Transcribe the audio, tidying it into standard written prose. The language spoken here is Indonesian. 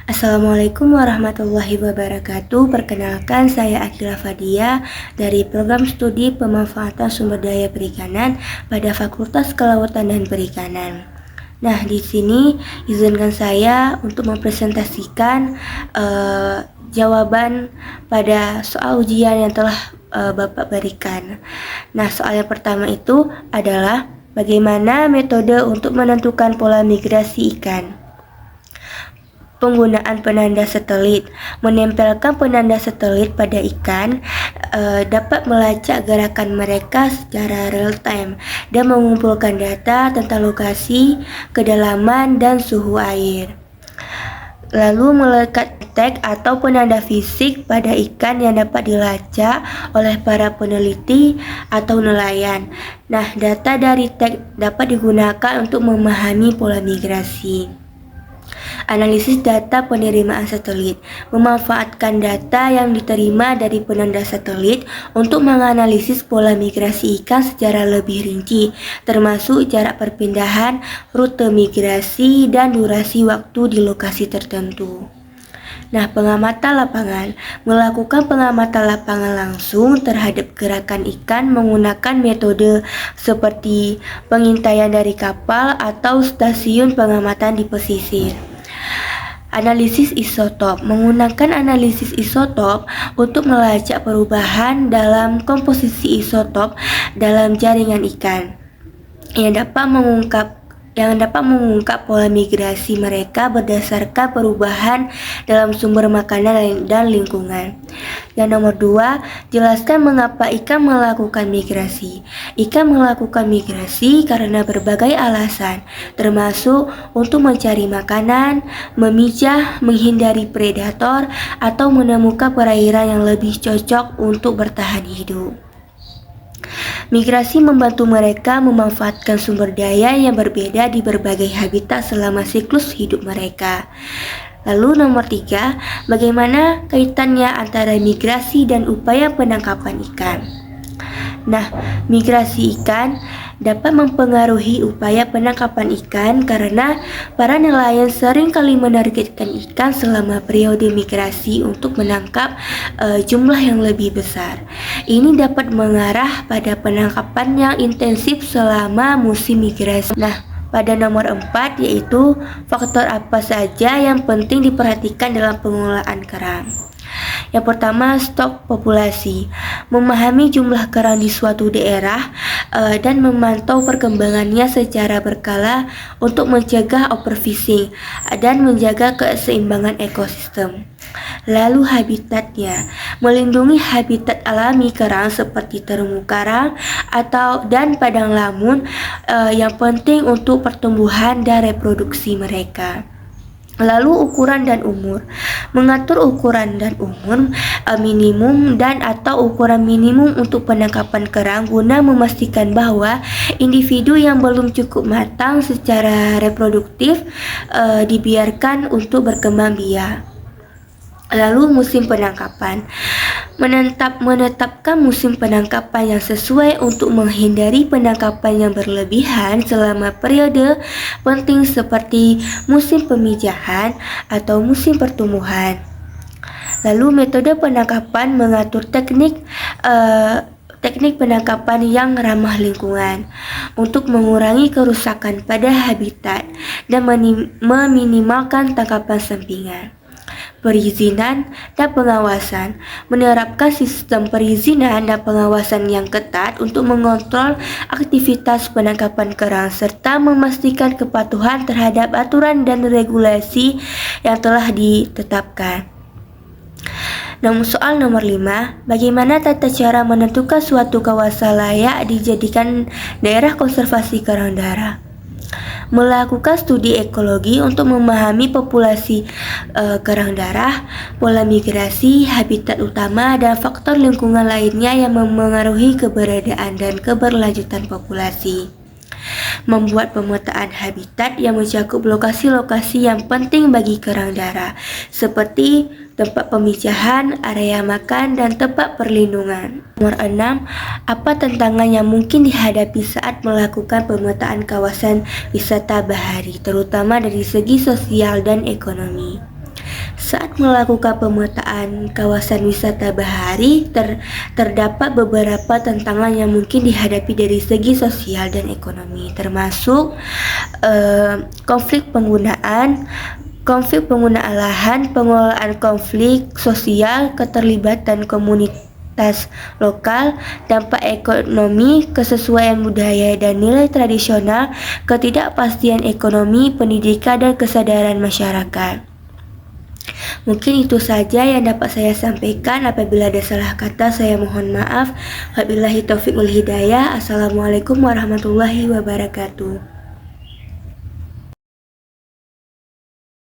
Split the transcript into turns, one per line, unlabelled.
Assalamualaikum warahmatullahi wabarakatuh. Perkenalkan, saya Akila Fadia dari Program Studi Pemanfaatan Sumber Daya Perikanan pada Fakultas Kelautan dan Perikanan. Nah, di sini izinkan saya untuk mempresentasikan jawaban pada soal ujian yang telah Bapak berikan. Nah, soal yang pertama itu adalah bagaimana metode untuk menentukan pola migrasi ikan. Penggunaan penanda satelit. Menempelkan penanda satelit pada ikan dapat melacak gerakan mereka secara real time dan mengumpulkan data tentang lokasi, kedalaman, dan suhu air. Lalu melekat tag atau penanda fisik pada ikan yang dapat dilacak oleh para peneliti atau nelayan. Nah, data dari tag dapat digunakan untuk memahami pola migrasi. Analisis data penerimaan satelit. Memanfaatkan data yang diterima dari penanda satelit untuk menganalisis pola migrasi ikan secara lebih rinci, termasuk jarak perpindahan, rute migrasi, dan durasi waktu di lokasi tertentu. Nah, pengamatan lapangan. Melakukan pengamatan lapangan langsung terhadap gerakan ikan menggunakan metode seperti pengintaian dari kapal atau stasiun pengamatan di pesisir. Analisis isotop. Menggunakan analisis isotop untuk melacak perubahan dalam komposisi isotop dalam jaringan ikan yang dapat mengungkap pola migrasi mereka berdasarkan perubahan dalam sumber makanan dan lingkungan. Yang nomor 2, jelaskan mengapa ikan melakukan migrasi. Ikan melakukan migrasi karena berbagai alasan, termasuk untuk mencari makanan, memijah, menghindari predator, atau menemukan perairan yang lebih cocok untuk bertahan hidup. Migrasi membantu mereka memanfaatkan sumber daya yang berbeda di berbagai habitat selama siklus hidup mereka. Lalu nomor 3, bagaimana kaitannya antara migrasi dan upaya penangkapan ikan? Nah, migrasi ikan dapat mempengaruhi upaya penangkapan ikan karena para nelayan sering kali menargetkan ikan selama periode migrasi untuk menangkap jumlah yang lebih besar. Ini dapat mengarah pada penangkapan yang intensif selama musim migrasi. Nah, pada nomor 4 yaitu faktor apa saja yang penting diperhatikan dalam pengelolaan kerang. Yang pertama, stok populasi. Memahami jumlah kerang di suatu daerah dan memantau perkembangannya secara berkala untuk mencegah overfishing dan menjaga keseimbangan ekosistem. Lalu habitatnya, melindungi habitat alami kerang seperti terumbu karang dan padang lamun yang penting untuk pertumbuhan dan reproduksi mereka. Lalu ukuran dan umur. Mengatur ukuran dan umur minimum dan atau ukuran minimum untuk penangkapan kerang guna memastikan bahwa individu yang belum cukup matang secara reproduktif dibiarkan untuk berkembang biak. Lalu musim penangkapan. Menetapkan musim penangkapan yang sesuai untuk menghindari penangkapan yang berlebihan selama periode penting seperti musim pemijahan atau musim pertumbuhan. Lalu metode penangkapan mengatur teknik penangkapan yang ramah lingkungan untuk mengurangi kerusakan pada habitat dan meminimalkan tangkapan sampingan. Perizinan dan pengawasan. Menerapkan sistem perizinan dan pengawasan yang ketat untuk mengontrol aktivitas penangkapan kerang serta memastikan kepatuhan terhadap aturan dan regulasi yang telah ditetapkan. Soal nomor 5, bagaimana tata cara menentukan suatu kawasan layak dijadikan daerah konservasi kerang darah? Melakukan studi ekologi untuk memahami populasi kerang darah, pola migrasi, habitat utama, dan faktor lingkungan lainnya yang memengaruhi keberadaan dan keberlanjutan populasi. Membuat pemetaan habitat yang mencakup lokasi-lokasi yang penting bagi kerang darah, seperti tempat pemijahan, area makan, dan tempat perlindungan. Nomor 6, apa tantangan yang mungkin dihadapi saat melakukan pemetaan kawasan wisata bahari, terutama dari segi sosial dan ekonomi? Saat melakukan pemetaan kawasan wisata bahari, terdapat beberapa tantangan yang mungkin dihadapi dari segi sosial dan ekonomi, termasuk konflik penggunaan lahan, pengelolaan konflik sosial, keterlibatan komunitas lokal, dampak ekonomi, kesesuaian budaya dan nilai tradisional, ketidakpastian ekonomi, pendidikan, dan kesadaran masyarakat. Mungkin itu saja yang dapat saya sampaikan. Apabila ada salah kata, saya mohon maaf. Wabillahi taufiq wal hidayah. Assalamualaikum warahmatullahi wabarakatuh.